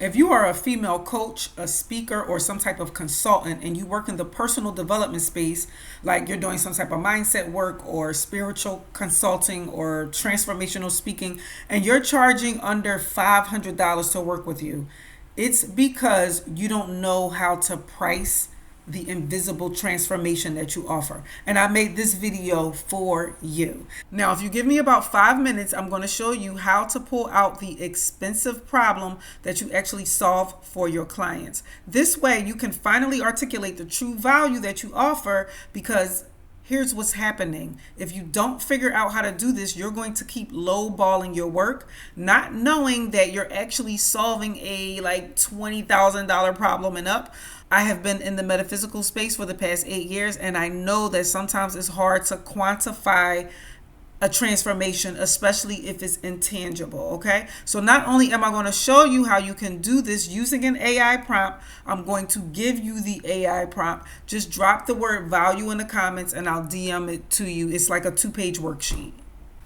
If you are a female coach, a speaker, or some type of consultant, and you work in the personal development space, like you're doing some type of mindset work or spiritual consulting or transformational speaking, and you're charging under $500 to work with you, it's because you don't know how to price the invisible transformation that you offer. And I made this video for you. Now, if you give me about 5 minutes, I'm going to show you how to pull out the expensive problem that you actually solve for your clients. This way, you can finally articulate the true value that you offer, because here's what's happening. If you don't figure out how to do this, you're going to keep lowballing your work, not knowing that you're actually solving a like $20,000 problem and up. I have been in the metaphysical space for the past 8 years, and I know that sometimes it's hard to quantify a transformation, especially if it's intangible. Okay, so not only am I going to show you how you can do this using an AI prompt, I'm going to give you the AI prompt. Just drop the word value in the comments and I'll DM it to you. It's like a 2-page worksheet.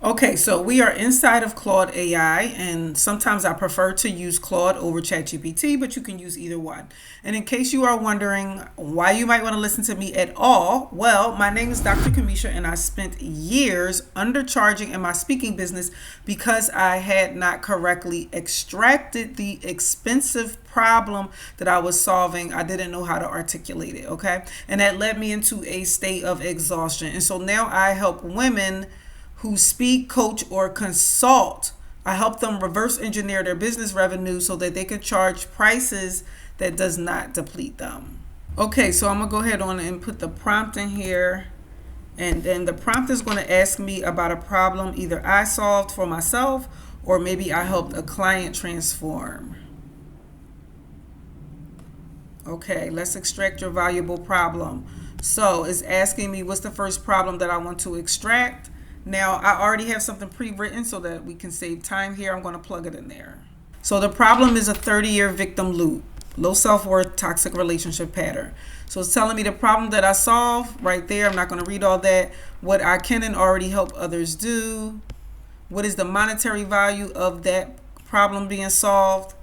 Okay, so we are inside of Claude AI, and sometimes I prefer to use Claude over ChatGPT, but you can use either one. And in case you are wondering why you might want to listen to me at all, well, my name is Dr. Kimesha, and I spent years undercharging in my speaking business because I had not correctly extracted the expensive problem that I was solving. I didn't know how to articulate it, okay? And that led me into a state of exhaustion. And so now I help women who speak, coach, or consult. I help them reverse engineer their business revenue so that they can charge prices that does not deplete them. Okay, so I'm gonna go ahead on and put the prompt in here, and then the prompt is going to ask me about a problem either I solved for myself or maybe I helped a client transform. Okay, let's extract your valuable problem. So it's asking me what's the first problem that I want to extract. Now, I already have something pre-written so that we can save time here. I'm going to plug it in there. So the problem is a 30-year victim loop, low self-worth, toxic relationship pattern. So it's telling me the problem that I solve right there. I'm not going to read all that. What I can and already help others do. What is the monetary value of that problem being solved?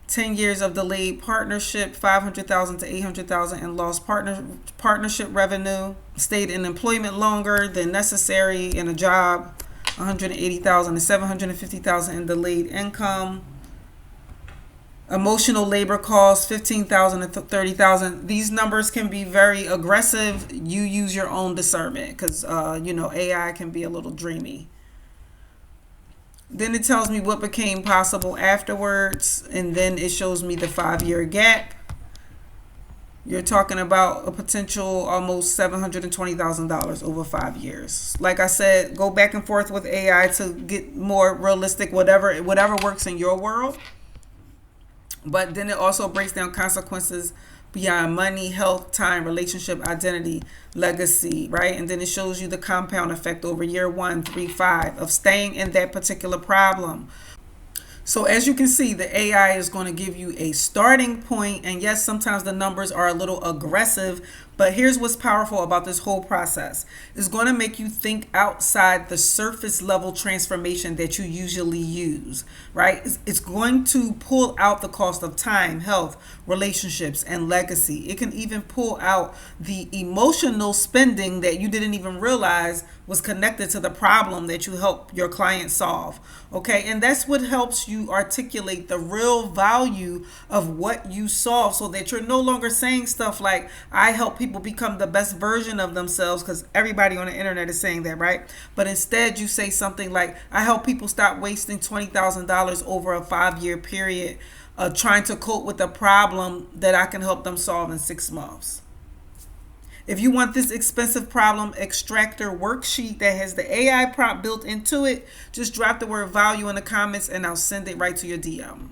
10 years of delayed partnership, 500,000 to 800,000 in lost partnership revenue. Stayed in employment longer than necessary in a job, 180,000 to 750,000 in delayed income. Emotional labor costs, 15,000 to 30,000. These numbers can be very aggressive. You use your own discernment, because AI can be a little dreamy. Then it tells me what became possible afterwards, and then it shows me the 5-year gap. You're talking about a potential almost $720,000 over 5 years. Like I said, go back and forth with AI to get more realistic, whatever works in your world. But then it also breaks down consequences beyond money, health, time, relationship, identity, legacy, right? And then it shows you the compound effect over year 1, 3, 5 of staying in that particular problem. So as you can see, the AI is going to give you a starting point. And yes, sometimes the numbers are a little aggressive, but here's what's powerful about this whole process. It's going to make you think outside the surface level transformation that you usually use, right? It's going to pull out the cost of time, health, relationships, and legacy. It can even pull out the emotional spending that you didn't even realize was connected to the problem that you help your client solve. Okay, and that's what helps you articulate the real value of what you solve, so that you're no longer saying stuff like, I help people become the best version of themselves, because everybody on the internet is saying that, right? But instead you say something like, I help people stop wasting $20,000 over a 5-year period trying to cope with a problem that I can help them solve in 6 months. If you want this expensive problem extractor worksheet that has the AI prompt built into it, just drop the word value in the comments and I'll send it right to your DM.